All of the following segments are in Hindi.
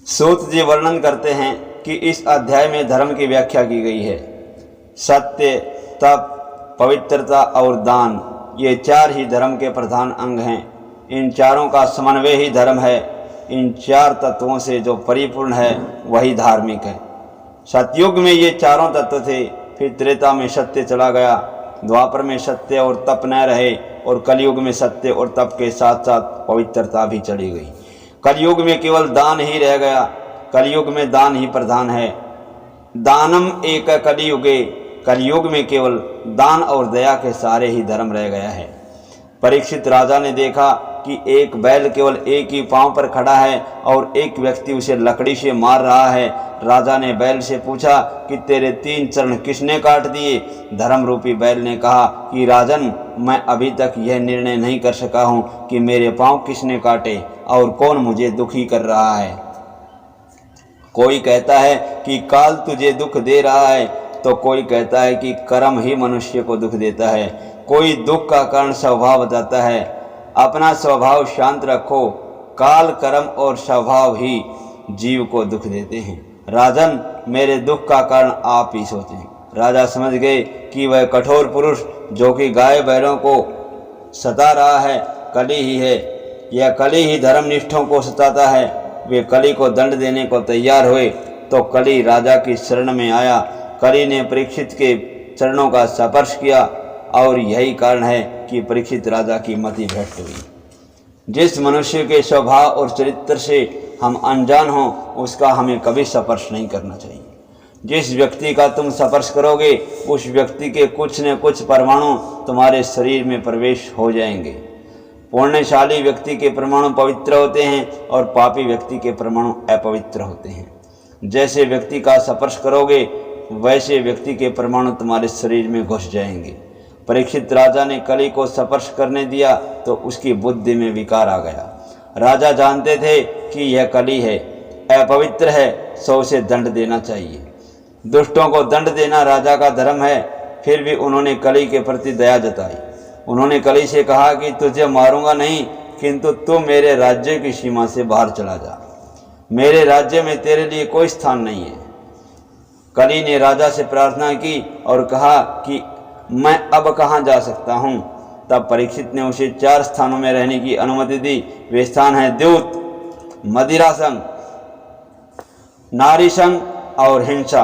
सूत जी वर्णन करते हैं कि इस अध्याय में धर्म की व्याख्या की गई है। सत्य, तप, पवित्रता और दान, ये चार ही धर्म के प्रधान अंग हैं। इन चारों का समन्वय ही धर्म है। इन चार तत्वों से जो परिपूर्ण है वही धार्मिक है। सतयुग में ये चारों तत्व थे, फिर त्रेता में सत्य चला गया, द्वापर में सत्य और तप न रहे, और कलयुग में सत्य और तप के साथ साथ पवित्रता भी चली गई। कलयुग में केवल दान ही रह गया। कलयुग में दान ही प्रधान है। दानम एक कलियुगे, कलयुग में केवल दान और दया के सारे ही धर्म रह गया है। परीक्षित राजा ने देखा कि एक बैल केवल एक ही पांव पर खड़ा है और एक व्यक्ति उसे लकड़ी से मार रहा है। राजा ने बैल से पूछा कि तेरे 3 चरण किसने काट दिए? धर्म रूपी बैल ने कहा कि राजन, मैं अभी तक यह निर्णय नहीं कर सका हूँ कि मेरे पांव किसने काटे और कौन मुझे दुखी कर रहा है। कोई कहता है कि काल तुझे दुख दे रहा है, तो कोई कहता है कि कर्म ही मनुष्य को दुख देता है। कोई दुख का कारण स्वभाव बताता है। अपना स्वभाव शांत रखो। काल, कर्म और स्वभाव ही जीव को दुख देते हैं। राजन, मेरे दुख का कारण आप ही सोचें। राजा समझ गए कि वह कठोर पुरुष जो कि गाय बैलों को सता रहा है कली ही है। यह कली ही धर्मनिष्ठों को सताता है। वे कली को दंड देने को तैयार हुए तो कली राजा की शरण में आया। कली ने परीक्षित के चरणों का स्पर्श किया और यही कारण है कि परीक्षित राजा की मति भ्रष्ट हुई। जिस मनुष्य के स्वभाव और चरित्र से हम अनजान हों उसका हमें कभी स्पर्श नहीं करना चाहिए। जिस व्यक्ति का तुम स्पर्श करोगे उस व्यक्ति के कुछ न कुछ परमाणु तुम्हारे शरीर में प्रवेश हो जाएंगे। पुण्यशाली व्यक्ति के परमाणु पवित्र होते हैं और पापी व्यक्ति के परमाणु अपवित्र होते हैं। जैसे व्यक्ति का स्पर्श करोगे वैसे व्यक्ति के परमाणु तुम्हारे शरीर में घुस जाएंगे। परीक्षित राजा ने कली को स्पर्श करने दिया तो उसकी बुद्धि में विकार आ गया। राजा जानते थे कि यह कली है, अपवित्र है, सो उसे दंड देना चाहिए। दुष्टों को दंड देना राजा का धर्म है। फिर भी उन्होंने कली के प्रति दया जताई। उन्होंने कली से कहा कि तुझे मारूंगा नहीं, किंतु तू मेरे राज्य की सीमा से बाहर चला जा। मेरे राज्य में तेरे लिए कोई स्थान नहीं है। कली ने राजा से प्रार्थना की और कहा कि मैं अब कहाँ जा सकता हूँ। तब परीक्षित ने उसे 4 स्थानों में रहने की अनुमति दी। वे स्थान है द्यूत, मदिरा संग, नारी संग और हिंसा।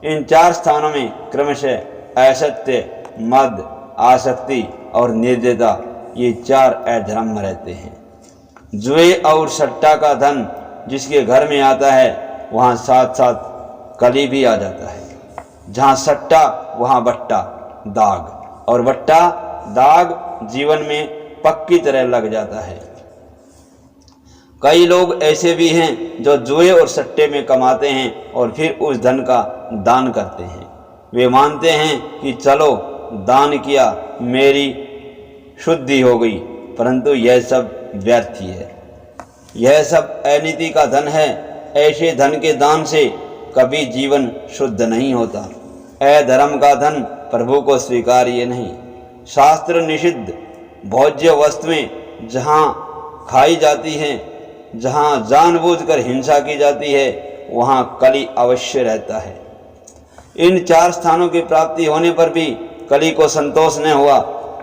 इन 4 स्थानों में क्रमशः असत्य, मद, आसक्ति और निर्दयता, ये 4 अधर्म रहते हैं। जुए और सट्टा का धन जिसके घर में आता है वहाँ साथ साथ कली भी आ जाता है। जहाँ सट्टा वहाँ बट्टा, दाग, और बट्टा दाग जीवन में पक्की तरह लग जाता है। कई लोग ऐसे भी हैं जो जुए और सट्टे में कमाते हैं और फिर उस धन का दान करते हैं। वे मानते हैं कि चलो दान किया, मेरी शुद्धि हो गई, परंतु यह सब व्यर्थ ही है। यह सब अनीति का धन है। ऐसे धन के दान से कभी जीवन शुद्ध नहीं होता। अधर्म का धन प्रभु को स्वीकार्य नहीं। शास्त्र निषिद्ध भोज्य वस्तुएं जहाँ खाई जाती हैं, जहाँ जानबूझकर हिंसा की जाती है, वहाँ कली अवश्य रहता है। इन 4 स्थानों की प्राप्ति होने पर भी कली को संतोष न हुआ।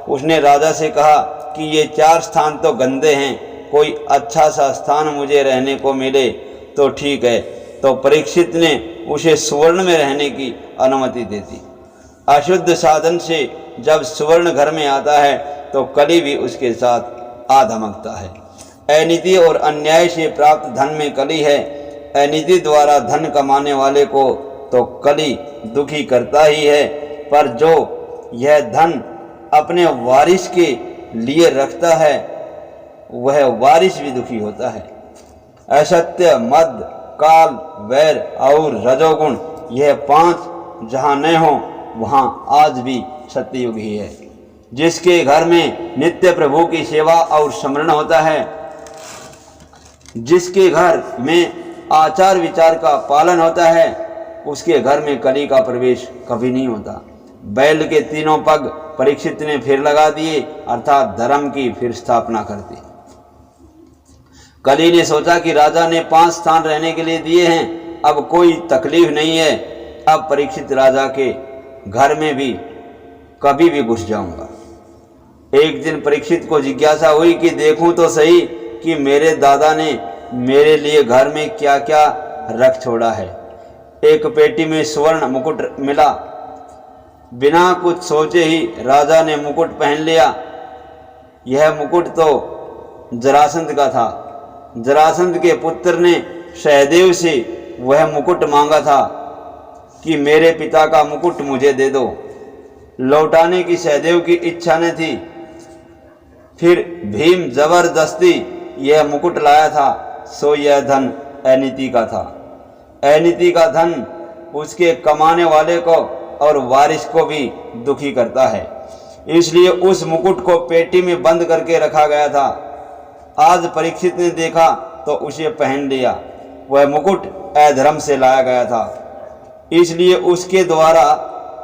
उसने राजा से कहा कि ये 4 स्थान तो गंदे हैं, कोई अच्छा सा स्थान मुझे रहने को मिले तो ठीक है। तो परीक्षित ने उसे सुवर्ण में रहने की अनुमति दे दी। अशुद्ध साधन से जब सुवर्ण घर में आता है तो कली भी उसके साथ आ धमकता है। अनीति और अन्याय से प्राप्त धन में कली है। अनीति द्वारा धन कमाने वाले को तो कली दुखी करता ही है, पर जो यह धन अपने वारिस के लिए रखता है वह वारिस भी दुखी होता है। असत्य, मद, काल, वैर और रजोगुण, यह 5 जहाँ न हो वहाँ आज भी सत्ययुग ही है। जिसके घर में नित्य प्रभु की सेवा और स्मरण होता है, जिसके घर में आचार विचार का पालन होता है, उसके घर में कली का प्रवेश कभी नहीं होता। बैल के 3 पग परीक्षित ने फिर लगा दिए, अर्थात धर्म की फिर स्थापना कर दी। कली ने सोचा कि राजा ने 5 स्थान रहने के लिए दिए हैं, अब कोई तकलीफ नहीं है, अब परीक्षित राजा के घर में भी कभी भी घुस जाऊंगा। एक दिन परीक्षित को जिज्ञासा हुई कि देखूं तो सही कि मेरे दादा ने मेरे लिए घर में क्या क्या रख छोड़ा है। एक पेटी में स्वर्ण मुकुट मिला। बिना कुछ सोचे ही राजा ने मुकुट पहन लिया। यह मुकुट तो जरासंध का था। जरासंध के पुत्र ने सहदेव से वह मुकुट मांगा था कि मेरे पिता का मुकुट मुझे दे दो। लौटाने की सहदेव की इच्छा न थी। फिर भीम जबरदस्ती यह मुकुट लाया था, सो यह धन अनीति का था। अनीति का धन उसके कमाने वाले को और वारिस को भी दुखी करता है, इसलिए उस मुकुट को पेटी में बंद करके रखा गया था। आज परीक्षित ने देखा तो उसे पहन लिया। वह मुकुट अधर्म से लाया गया था, इसलिए उसके द्वारा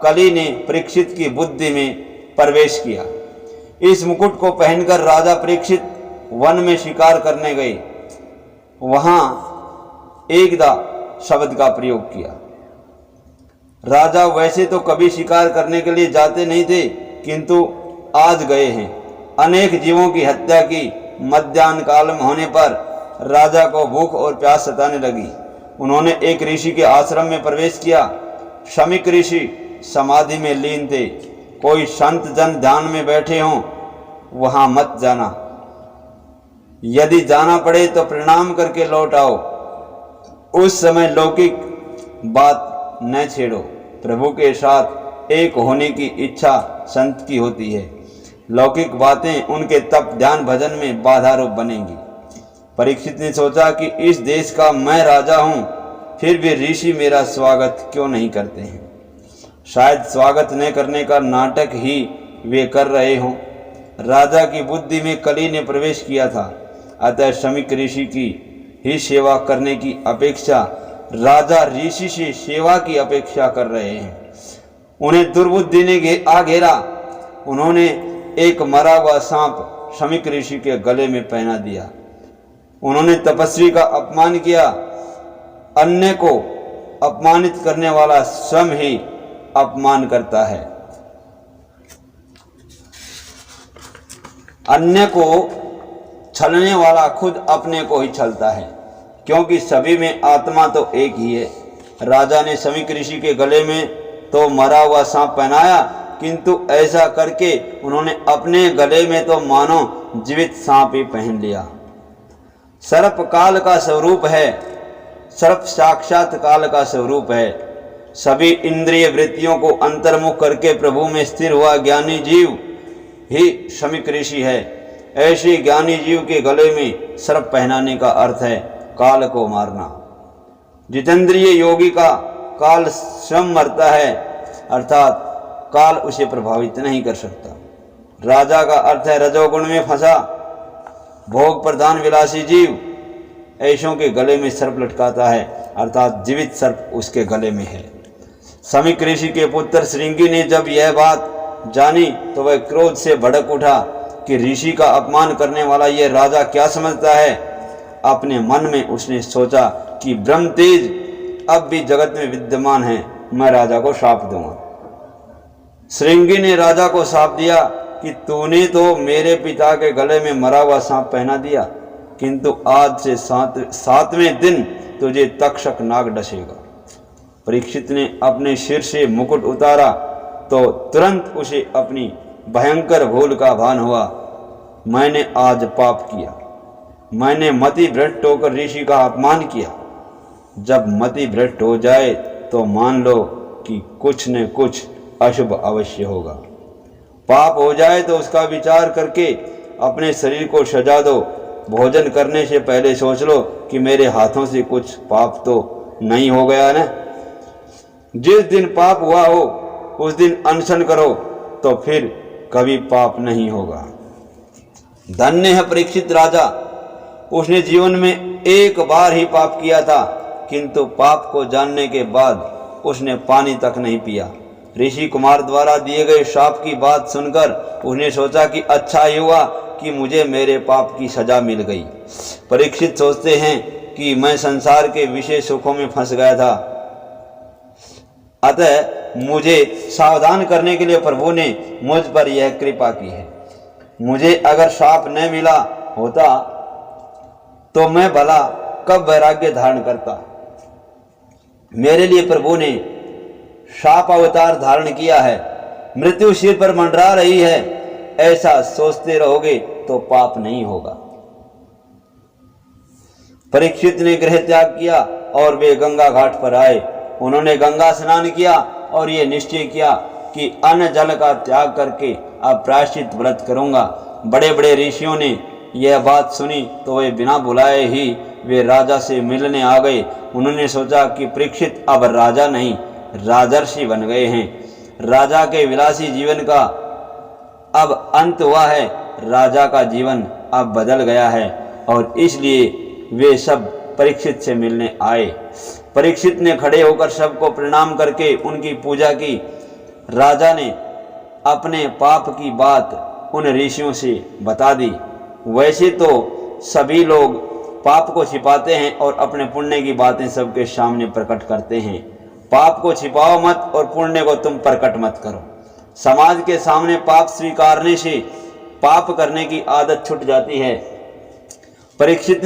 कली ने परीक्षित की बुद्धि में प्रवेश किया। इस मुकुट को पहनकर राजा परीक्षित वन में शिकार करने गए। वहां एकदा शब्द का प्रयोग किया। राजा वैसे तो कभी शिकार करने के लिए जाते नहीं थे, किंतु आज गए हैं। अनेक जीवों की हत्या की। मध्याह्न काल में होने पर राजा को भूख और प्यास सताने लगी। उन्होंने एक ऋषि के आश्रम में प्रवेश किया। शमीक ऋषि समाधि में लीन थे। कोई संत जन ध्यान में बैठे हों वहां मत जाना। यदि जाना पड़े तो प्रणाम करके लौट आओ। उस समय लौकिक बात न छेड़ो। प्रभु के साथ एक होने की इच्छा संत की होती है। लौकिक बातें उनके तप ध्यान भजन में बाधा रूप बनेंगी। परीक्षित ने सोचा कि इस देश का मैं राजा हूं, फिर भी ऋषि मेरा स्वागत क्यों नहीं करते हैं। शायद स्वागत न करने का नाटक ही वे कर रहे हों। राजा की बुद्धि में कली ने प्रवेश किया था, अतः शमीक ऋषि की ही सेवा करने की अपेक्षा राजा ऋषि से सेवा की अपेक्षा कर रहे हैं। उन्हें दुर्बुद्धि ने आ घेरा। उन्होंने एक मरा हुआ सांप शमीक ऋषि के गले में पहना दिया। उन्होंने तपस्वी का अपमान किया। अन्य को अपमानित करने वाला स्वयं ही अपमान करता है। अन्य को छलने वाला खुद अपने को ही छलता है, क्योंकि सभी में आत्मा तो एक ही है। राजा ने शमीक ऋषि के गले में तो मरा हुआ सांप पहनाया, किंतु ऐसा करके उन्होंने अपने गले में तो मानो जीवित सांप ही पहन लिया। सर्प काल का स्वरूप है। सर्प साक्षात काल का स्वरूप है। सभी इंद्रिय वृत्तियों को अंतर्मुख करके प्रभु में स्थिर हुआ ज्ञानी जीव ही शमीक ऋषि है। ऐसे ज्ञानी जीव के गले में सर्प पहनाने का अर्थ है काल को मारना। जितेंद्रिय योगी का काल स्वयं मरता है, अर्थात काल उसे प्रभावित नहीं कर सकता। राजा का अर्थ है रजोगुण में फंसा भोग प्रधान विलासी जीव। ऐसों के गले में सर्प लटकाता है, अर्थात जीवित सर्प उसके गले में है। शमीक ऋषि के पुत्र श्रृंगी ने जब यह बात जानी तो वह क्रोध से भड़क उठा कि ऋषि का अपमान करने वाला यह राजा क्या समझता है। अपने मन में उसने सोचा कि ब्रह्म तेज अब भी जगत में विद्यमान है, मैं राजा को शाप दूंगा। श्रृंगी ने राजा को शाप दिया कि तूने तो मेरे पिता के गले में मरा हुआ सांप पहना दिया, किंतु आज से 7वें दिन तुझे तक्षक नाग डसेगा। परीक्षित ने अपने सिर से मुकुट उतारा तो तुरंत उसे अपनी भयंकर भूल का भान हुआ। मैंने आज पाप किया। मैंने मति भ्रष्ट होकर ऋषि का अपमान किया। जब मति भ्रष्ट हो जाए तो मान लो कि कुछ न कुछ अशुभ अवश्य होगा। पाप हो जाए तो उसका विचार करके अपने शरीर को सजा दो। भोजन करने से पहले सोच लो कि मेरे हाथों से कुछ पाप तो नहीं हो गया ना। जिस दिन पाप हुआ हो उस दिन अनशन करो तो फिर कभी पाप नहीं होगा। धन्य है परीक्षित राजा, उसने जीवन में एक बार ही पाप किया था, किंतु पाप को जानने के बाद उसने पानी तक नहीं पिया। ऋषि कुमार द्वारा दिए गए शाप की बात सुनकर उसने सोचा कि अच्छा ही हुआ कि मुझे मेरे पाप की सजा मिल गई। परीक्षित सोचते हैं कि मैं संसार के विषय सुखों में फंस गया था, अतः मुझे सावधान करने के लिए प्रभु ने मुझ पर यह कृपा की है। मुझे अगर शाप न मिला होता तो मैं भला कब वैराग्य धारण करता। मेरे लिए प्रभु ने शाप अवतार धारण किया है। मृत्यु सिर पर मंडरा रही है, ऐसा सोचते रहोगे तो पाप नहीं होगा। परीक्षित ने गृह त्याग किया और वे गंगा घाट पर आए। उन्होंने गंगा स्नान किया और ये निश्चय किया कि अन्न जल का त्याग करके अब प्रायश्चित व्रत करूंगा। बड़े बड़े ऋषियों ने यह बात सुनी तो वे बिना बुलाए ही वे राजा से मिलने आ गए। उन्होंने सोचा कि परीक्षित अब राजा नहीं राजर्षि बन गए हैं। राजा के विलासी जीवन का अब अंत हुआ है, राजा का जीवन अब बदल गया है और इसलिए वे सब परीक्षित से मिलने आए। परीक्षित ने खड़े होकर सबको प्रणाम करके उनकी पूजा की। राजा ने अपने पाप की बात उन ऋषियों से बता दी। वैसे तो सभी लोग पाप को छिपाते हैं और अपने पुण्य की बातें सबके सामने प्रकट करते हैं। पाप को छिपाओ मत और पुण्य को तुम प्रकट मत करो। समाज के सामने पाप स्वीकारने से पाप करने की आदत छूट जाती है। परीक्षित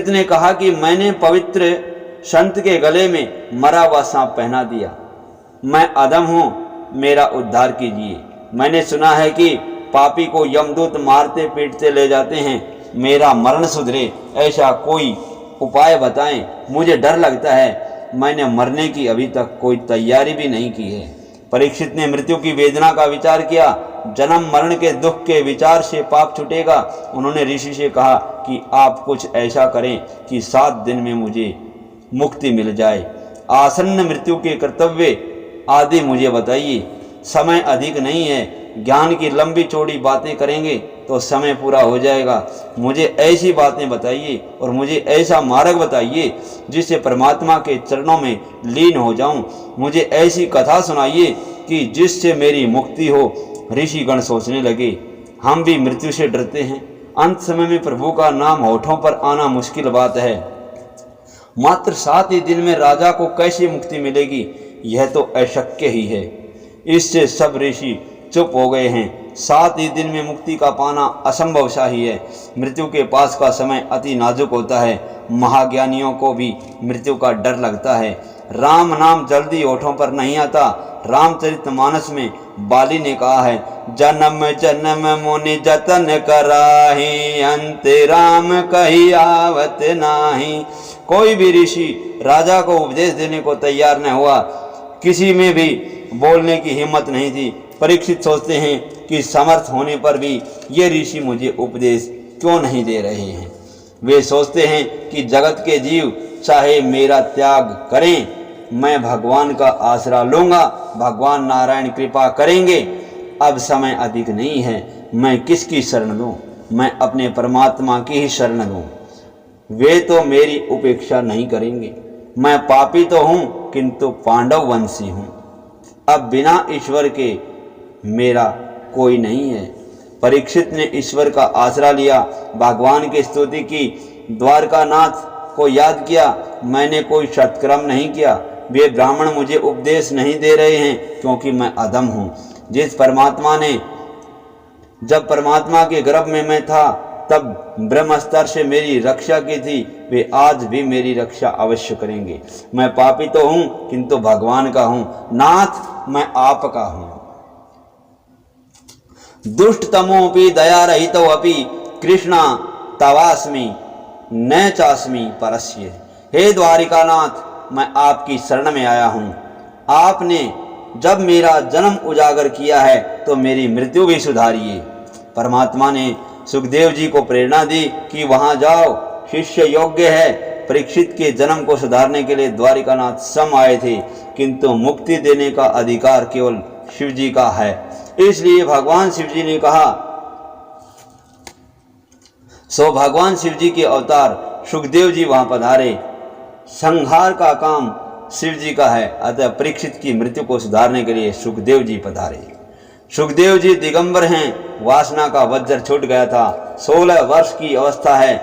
ने कहा कि मैंने पवित्र संत के गले में मरा हुआ सांप पहना दिया। मैं अधम हूं, मेरा उद्धार कीजिए। मैंने सुना है कि पापी को यमदूत मारते पीटते ले जाते हैं। मेरा मरण सुधरे ऐसा कोई उपाय बताएं। मुझे डर लगता है, मैंने मरने की अभी तक कोई तैयारी भी नहीं की है। परीक्षित ने मृत्यु की वेदना का विचार किया। जन्म मरण के दुख के विचार से पाप छूटेगा। उन्होंने ऋषि से कहा कि आप कुछ ऐसा करें कि 7 दिन में मुझे मुक्ति मिल जाए। आसन्न मृत्यु के कर्तव्य आदि मुझे बताइए। समय अधिक नहीं है। ज्ञान की लंबी चौड़ी बातें करेंगे तो समय पूरा हो जाएगा। मुझे ऐसी बातें बताइए और मुझे ऐसा मार्ग बताइए जिससे परमात्मा के चरणों में लीन हो जाऊं। मुझे ऐसी कथा सुनाइए कि जिससे मेरी मुक्ति हो। ऋषिगण सोचने लगे, हम भी मृत्यु से डरते हैं। अंत समय में प्रभु का नाम होठों पर आना मुश्किल बात है। मात्र 7 ही दिन में राजा को कैसे मुक्ति मिलेगी, यह तो अशक्य ही है। इससे सब ऋषि चुप हो गए हैं। 7 ही दिन में मुक्ति का पाना असंभव सा ही है। मृत्यु के पास का समय अति नाजुक होता है। महाज्ञानियों को भी मृत्यु का डर लगता है। राम नाम जल्दी होठों पर नहीं आता। रामचरितमानस में बाली ने कहा है, जन्म जन्म मुनि जतन कराही, अंत राम कही आवत नाही। कोई भी ऋषि राजा को उपदेश देने को तैयार न हुआ। किसी में भी बोलने की हिम्मत नहीं थी। परीक्षित सोचते हैं कि समर्थ होने पर भी ये ऋषि मुझे उपदेश क्यों नहीं दे रहे हैं। वे सोचते हैं कि जगत के जीव चाहे मेरा त्याग करें, मैं भगवान का आसरा लूंगा। भगवान नारायण कृपा करेंगे। अब समय अधिक नहीं है। मैं किसकी शरण लूं? मैं अपने परमात्मा की ही शरण लूं। वे तो मेरी उपेक्षा नहीं करेंगे। मैं पापी तो हूं किंतु पांडव वंशी हूं। अब बिना ईश्वर के मेरा कोई नहीं है। परीक्षित ने ईश्वर का आसरा लिया। भगवान की स्तुति की। द्वारकानाथ को याद किया। मैंने कोई सत्कर्म नहीं किया। वे ब्राह्मण मुझे उपदेश नहीं दे रहे हैं क्योंकि मैं अधम हूँ। जब परमात्मा के गर्भ में मैं था तब ब्रह्म स्तर से मेरी रक्षा की थी। वे आज भी मेरी रक्षा अवश्य करेंगे। मैं पापी तो हूँ किंतु भगवान का हूँ। नाथ मैं आपका हूँ। दुष्ट तमोपि दया रहितो अपि कृष्णा तवास्मि न चास्मि परस्य। हे द्वारिकानाथ, मैं आपकी शरण में आया हूँ। आपने जब मेरा जन्म उजागर किया है तो मेरी मृत्यु भी सुधारिए। परमात्मा ने सुखदेव जी को प्रेरणा दी कि वहां जाओ, शिष्य योग्य है। परीक्षित के जन्म को सुधारने के लिए द्वारिकानाथ स्वयं आए थे, किंतु मुक्ति देने का अधिकार केवल शिव जी का है। इसलिए भगवान शिव जी ने कहा, भगवान शिव जी के अवतार सुखदेव जी वहां पधारे। संहार का काम शिव जी का है, अतः परीक्षित की मृत्यु को सुधारने के लिए सुखदेव जी पधारे। सुखदेव जी दिगंबर हैं वासना का वज्र छूट गया था। 16 वर्ष की अवस्था है।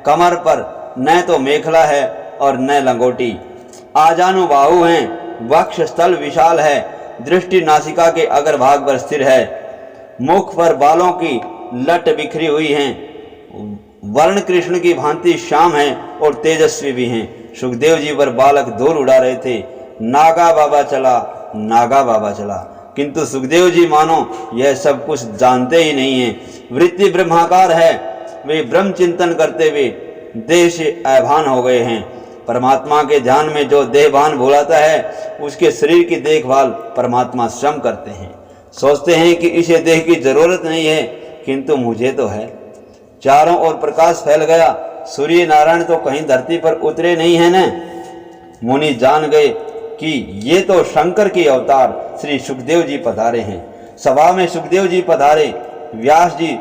कमर पर न तो मेखला है और न लंगोटी। आजानु बाहु हैं। वक्ष स्थल विशाल है। दृष्टि नासिका के अग्रभाग पर स्थिर है। मुख पर बालों की लट बिखरी हुई हैं। वर्ण कृष्ण की भांति श्याम है और तेजस्वी भी हैं। सुखदेव जी पर बालक धूल उड़ा रहे थे। नागा बाबा चला, नागा बाबा चला, किंतु सुखदेव जी मानो यह सब कुछ जानते ही नहीं हैं। वृत्ति ब्रह्माकार है। वे ब्रह्म चिंतन करते हुए देह से अभान हो गए हैं। परमात्मा के ध्यान में जो देहभान भुलाता है उसके शरीर की देखभाल परमात्मा स्वयं करते हैं। सोचते हैं कि इसे देह की जरूरत नहीं है, किंतु मुझे तो है। चारों ओर प्रकाश फैल गया। सूर्य नारायण तो कहीं धरती पर उतरे नहीं है न। मुनि जान गए कि ये तो शंकर के अवतार श्री सुखदेव जी पधारे हैं। सभा में सुखदेव जी पधारे। व्यास जी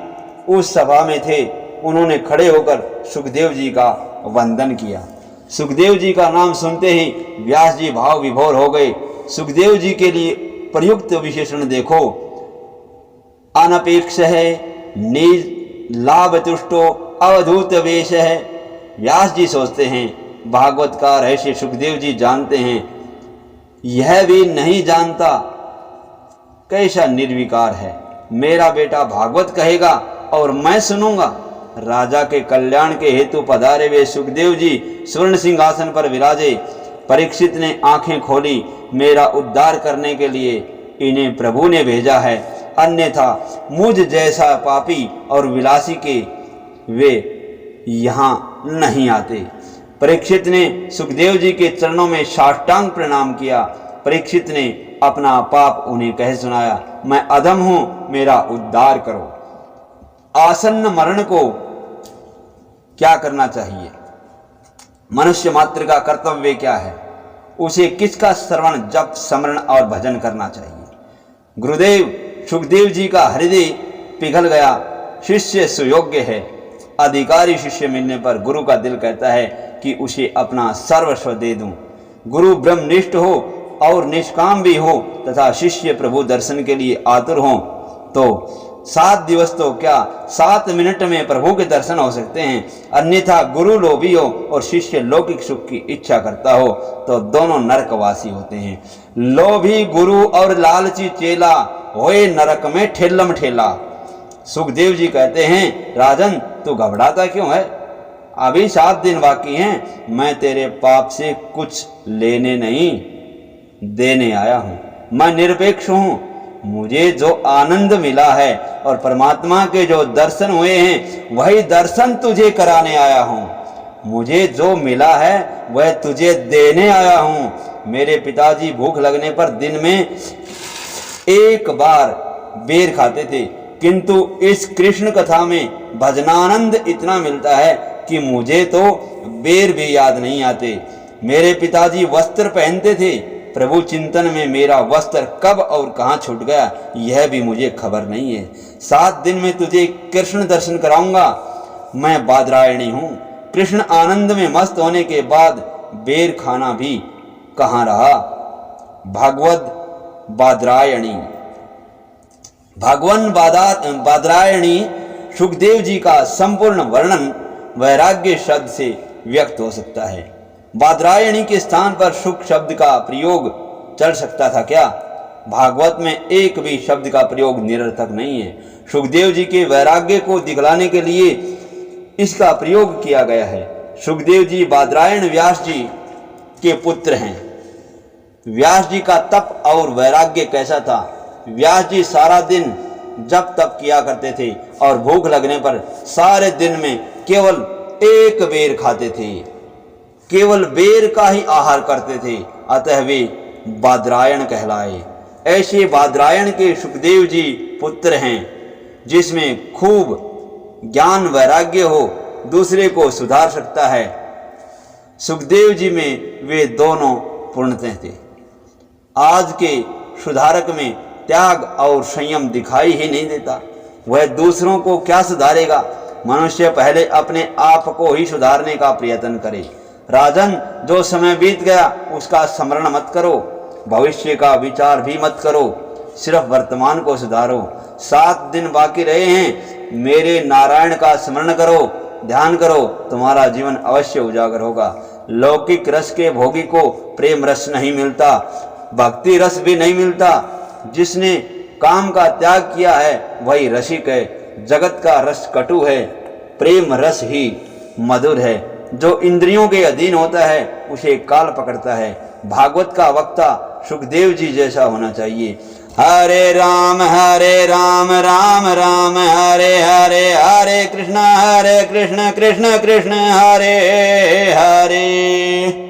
उस सभा में थे। उन्होंने खड़े होकर सुखदेव जी का वंदन किया। सुखदेव जी का नाम सुनते ही व्यास जी भाव विभोर हो गए। सुखदेव जी के लिए प्रयुक्त विशेषण देखो। अनपेक्ष है, निज लाभ तुष्टो, अवधूत वेश है। व्यास जी सोचते हैं भागवतकार ऐसे सुखदेव जी जानते हैं, यह भी नहीं जानता कैसा निर्विकार है। मेरा बेटा भागवत कहेगा और मैं सुनूंगा। राजा के कल्याण के हेतु पधारे वे सुखदेव जी स्वर्ण सिंहासन पर विराजे। परीक्षित ने आंखें खोली। मेरा उद्धार करने के लिए इन्हें प्रभु ने भेजा है, अन्यथा मुझ जैसा पापी और विलासी के वे यहाँ नहीं आते। परीक्षित ने सुखदेव जी के चरणों में साष्टांग प्रणाम किया। परीक्षित ने अपना पाप उन्हें कह सुनाया, मैं अधम हूं, मेरा उद्धार करो। आसन्न मरण को क्या करना चाहिए? मनुष्य मात्र का कर्तव्य क्या है? उसे किसका श्रवण, जप, स्मरण और भजन करना चाहिए? गुरुदेव सुखदेव जी का हृदय पिघल गया। शिष्य सुयोग्य है। अधिकारी शिष्य मिलने पर गुरु का दिल कहता है कि उसे अपना सर्वस्व दे दूं। गुरु ब्रह्मनिष्ठ हो और निष्काम भी हो तथा शिष्य प्रभु दर्शन के लिए आतुर हो तो 7 दिवस तो क्या 7 मिनट में प्रभु के दर्शन हो सकते हैं। अन्यथा गुरु लोभी हो और शिष्य लौकिक सुख की इच्छा करता हो तो दोनों नरकवासी होते हैं। लोभी गुरु और लालची चेला होए नरक में ठेलम ठेला। सुखदेव जी कहते हैं, राजन तू घबराता क्यों है? अभी 7 दिन बाकी हैं। मैं तेरे पाप से कुछ लेने नहीं देने आया हूं। मैं निरपेक्ष हूं। मुझे जो आनंद मिला है और परमात्मा के जो दर्शन हुए हैं वही दर्शन तुझे कराने आया हूं। मुझे जो मिला है वह तुझे देने आया हूं। मेरे पिताजी भूख लगने पर दिन में एक बार बेर खाते थे, किंतु इस कृष्ण कथा में भजनानंद इतना मिलता है कि मुझे तो बेर भी याद नहीं आते। मेरे पिताजी वस्त्र पहनते थे। प्रभु चिंतन में मेरा वस्त्र कब और कहाँ छूट गया यह भी मुझे खबर नहीं है। 7 दिन में तुझे कृष्ण दर्शन कराऊंगा। मैं बादरायणी हूँ। कृष्ण आनंद में मस्त होने के बाद बेर खाना भी कहाँ रहा। भागवत बादरायणी। भगवान बादरायणी सुखदेव जी का संपूर्ण वर्णन वैराग्य शब्द से व्यक्त हो सकता है। बादरायणी के स्थान पर सुख शब्द का प्रयोग चल सकता था क्या? भागवत में एक भी शब्द का प्रयोग निरर्थक नहीं है। सुखदेव जी के वैराग्य को दिखलाने के लिए इसका प्रयोग किया गया है। सुखदेव जी बादरायण व्यास जी के पुत्र हैं। व्यास जी का तप और वैराग्य कैसा था? व्यास जी सारा दिन जप तप किया करते थे और भूख लगने पर सारे दिन में केवल एक बेर खाते थे। केवल बेर का ही आहार करते थे, अतः वे बादरायण कहलाए। ऐसे बादरायण के सुखदेव जी पुत्र हैं जिसमें खूब ज्ञान वैराग्य हो, दूसरे को सुधार सकता है। सुखदेव जी में वे दोनों पूर्णतः थे। आज के सुधारक में त्याग और संयम दिखाई ही नहीं देता। वह दूसरों को क्या सुधारेगा? मनुष्य पहले अपने आप को ही सुधारने का प्रयत्न करे। राजन, जो समय बीत गया उसका स्मरण मत करो, भविष्य का विचार भी मत करो, सिर्फ वर्तमान को सुधारो। 7 दिन बाकी रहे हैं, मेरे नारायण का स्मरण करो, ध्यान करो, तुम्हारा जीवन अवश्य उजागर होगा। लौकिक रस के भोगी को प्रेम रस नहीं मिलता, भक्ति रस भी नहीं मिलता। जिसने काम का त्याग किया है वही रसिक है। जगत का रस कटु है, प्रेम रस ही मधुर है। जो इंद्रियों के अधीन होता है उसे काल पकड़ता है। भागवत का वक्ता सुखदेव जी जैसा होना चाहिए। हरे राम राम राम हरे हरे, हरे कृष्ण कृष्ण कृष्ण हरे हरे।